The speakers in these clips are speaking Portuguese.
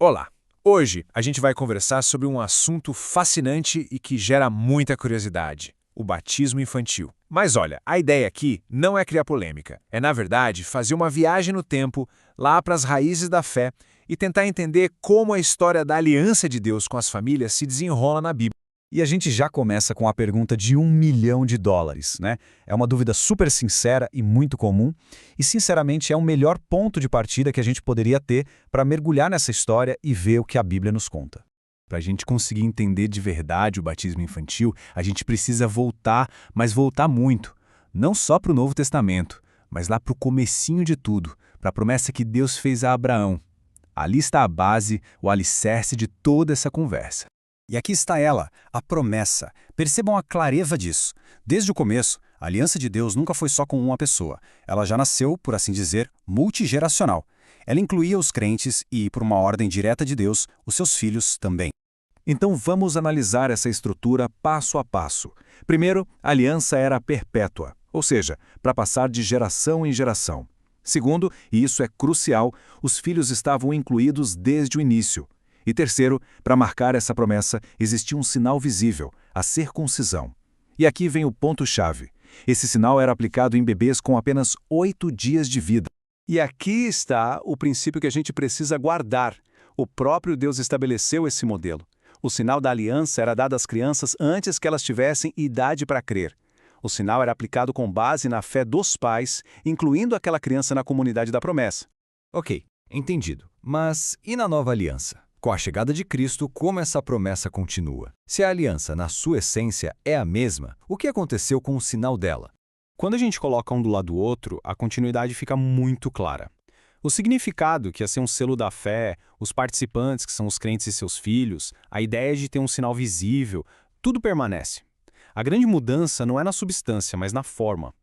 Olá! Hoje a gente vai conversar sobre um assunto fascinante e que gera muita curiosidade: o batismo infantil. Mas olha, a ideia aqui não é criar polêmica. É, na verdade, fazer uma viagem no tempo, lá para as raízes da fé e tentar entender como a história da aliança de Deus com as famílias se desenrola na Bíblia. E a gente já começa com a pergunta de $1 milhão, né? É uma dúvida super sincera e muito comum, e sinceramente é o melhor ponto de partida que a gente poderia ter para mergulhar nessa história e ver o que a Bíblia nos conta. Para a gente conseguir entender de verdade o batismo infantil, a gente precisa voltar, mas voltar muito. Não só para o Novo Testamento, mas lá para o comecinho de tudo, para a promessa que Deus fez a Abraão. Ali está a base, o alicerce de toda essa conversa. E aqui está ela, a promessa. Percebam a clareza disso. Desde o começo, a aliança de Deus nunca foi só com uma pessoa. Ela já nasceu, por assim dizer, multigeracional. Ela incluía os crentes e, por uma ordem direta de Deus, os seus filhos também. Então vamos analisar essa estrutura passo a passo. Primeiro, a aliança era perpétua, ou seja, para passar de geração em geração. Segundo, e isso é crucial, os filhos estavam incluídos desde o início. E terceiro, para marcar essa promessa, existia um sinal visível, a circuncisão. E aqui vem o ponto-chave. Esse sinal era aplicado em bebês com apenas 8 dias de vida. E aqui está o princípio que a gente precisa guardar. O próprio Deus estabeleceu esse modelo. O sinal da aliança era dado às crianças antes que elas tivessem idade para crer. O sinal era aplicado com base na fé dos pais, incluindo aquela criança na comunidade da promessa. Ok, entendido. Mas e na nova aliança? Com a chegada de Cristo, como essa promessa continua? Se a aliança, na sua essência, é a mesma, o que aconteceu com o sinal dela? Quando a gente coloca um do lado do outro, a continuidade fica muito clara. O significado, que ia ser um selo da fé, os participantes, que são os crentes e seus filhos, a ideia de ter um sinal visível, tudo permanece. A grande mudança não é na substância, mas na forma.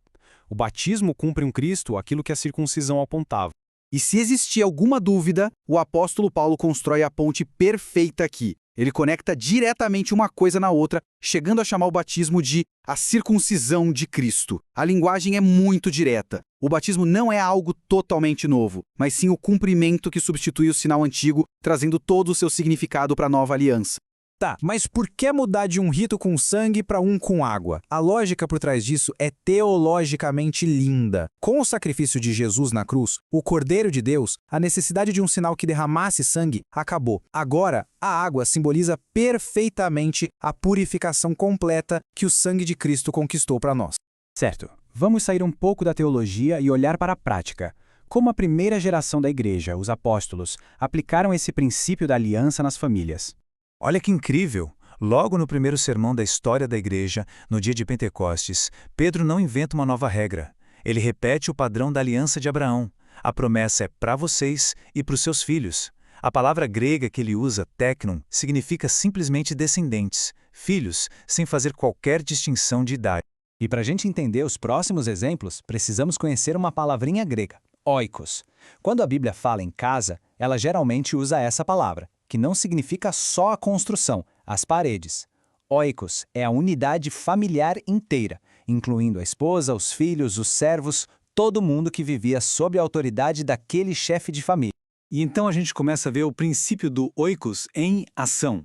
O batismo cumpre em Cristo aquilo que a circuncisão apontava. E se existir alguma dúvida, o apóstolo Paulo constrói a ponte perfeita aqui. Ele conecta diretamente uma coisa na outra, chegando a chamar o batismo de a circuncisão de Cristo. A linguagem é muito direta. O batismo não é algo totalmente novo, mas sim o cumprimento que substitui o sinal antigo, trazendo todo o seu significado para a nova aliança. Tá, mas por que mudar de um rito com sangue para um com água? A lógica por trás disso é teologicamente linda. Com o sacrifício de Jesus na cruz, o Cordeiro de Deus, a necessidade de um sinal que derramasse sangue acabou. Agora, a água simboliza perfeitamente a purificação completa que o sangue de Cristo conquistou para nós. Certo. Vamos sair um pouco da teologia e olhar para a prática. Como a primeira geração da igreja, os apóstolos, aplicaram esse princípio da aliança nas famílias? Olha que incrível! Logo no primeiro sermão da história da igreja, no dia de Pentecostes, Pedro não inventa uma nova regra. Ele repete o padrão da aliança de Abraão. A promessa é para vocês e para os seus filhos. A palavra grega que ele usa, teknon, significa simplesmente descendentes, filhos, sem fazer qualquer distinção de idade. E para a gente entender os próximos exemplos, precisamos conhecer uma palavrinha grega, oikos. Quando a Bíblia fala em casa, ela geralmente usa essa palavra, que não significa só a construção, as paredes. Oikos é a unidade familiar inteira, incluindo a esposa, os filhos, os servos, todo mundo que vivia sob a autoridade daquele chefe de família. E então a gente começa a ver o princípio do oikos em ação.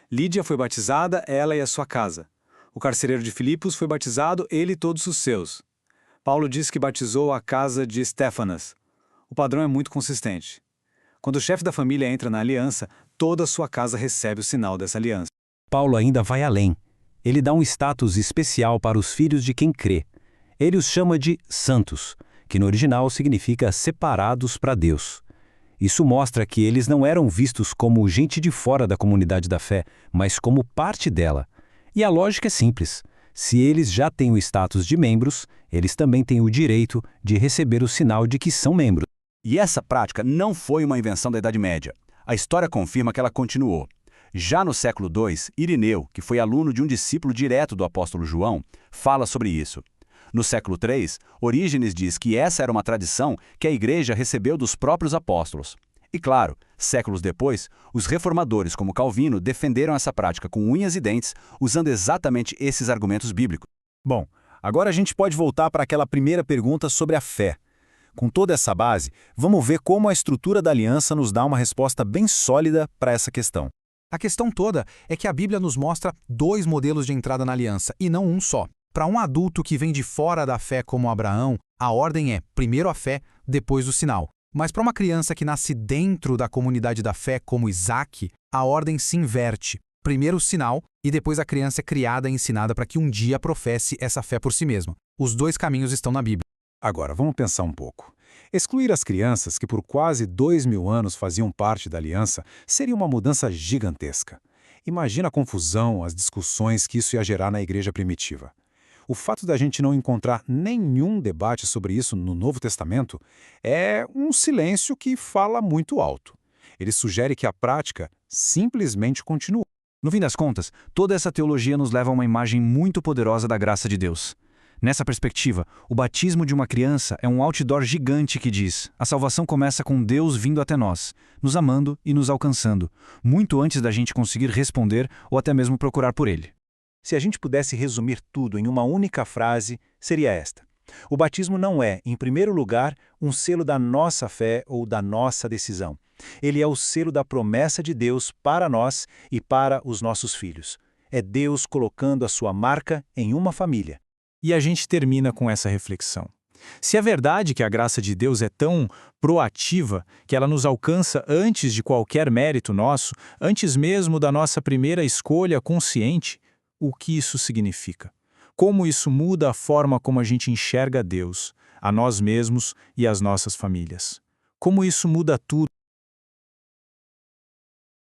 Lídia foi batizada, ela e a sua casa. O carcereiro de Filipos foi batizado, ele e todos os seus. Paulo diz que batizou a casa de Estéfanas. O padrão é muito consistente. Quando o chefe da família entra na aliança, toda a sua casa recebe o sinal dessa aliança. Paulo ainda vai além. Ele dá um status especial para os filhos de quem crê. Ele os chama de santos, que no original significa separados para Deus. Isso mostra que eles não eram vistos como gente de fora da comunidade da fé, mas como parte dela. E a lógica é simples. Se eles já têm o status de membros, eles também têm o direito de receber o sinal de que são membros. E essa prática não foi uma invenção da Idade Média. A história confirma que ela continuou. Já no século II, Irineu, que foi aluno de um discípulo direto do apóstolo João, fala sobre isso. No século III, Orígenes diz que essa era uma tradição que a igreja recebeu dos próprios apóstolos. E claro, séculos depois, os reformadores como Calvino defenderam essa prática com unhas e dentes, usando exatamente esses argumentos bíblicos. Bom, agora a gente pode voltar para aquela primeira pergunta sobre a fé. Com toda essa base, vamos ver como a estrutura da aliança nos dá uma resposta bem sólida para essa questão. A questão toda é que a Bíblia nos mostra 2 modelos de entrada na aliança, e não um só. Para um adulto que vem de fora da fé como Abraão, a ordem é primeiro a fé, depois o sinal. Mas para uma criança que nasce dentro da comunidade da fé como Isaac, a ordem se inverte. Primeiro o sinal e depois a criança é criada e ensinada para que um dia professe essa fé por si mesma. Os 2 caminhos estão na Bíblia. Agora, vamos pensar um pouco. Excluir as crianças que por quase 2000 anos faziam parte da aliança seria uma mudança gigantesca. Imagina a confusão, as discussões que isso ia gerar na igreja primitiva. O fato da gente não encontrar nenhum debate sobre isso no Novo Testamento é um silêncio que fala muito alto. Ele sugere que a prática simplesmente continua. No fim das contas, toda essa teologia nos leva a uma imagem muito poderosa da graça de Deus. Nessa perspectiva, o batismo de uma criança é um outdoor gigante que diz: a salvação começa com Deus vindo até nós, nos amando e nos alcançando, muito antes da gente conseguir responder ou até mesmo procurar por Ele. Se a gente pudesse resumir tudo em uma única frase, seria esta: o batismo não é, em primeiro lugar, um selo da nossa fé ou da nossa decisão. Ele é o selo da promessa de Deus para nós e para os nossos filhos. É Deus colocando a sua marca em uma família. E a gente termina com essa reflexão. Se é verdade que a graça de Deus é tão proativa, que ela nos alcança antes de qualquer mérito nosso, antes mesmo da nossa primeira escolha consciente, o que isso significa? Como isso muda a forma como a gente enxerga Deus, a nós mesmos e as nossas famílias? Como isso muda tudo?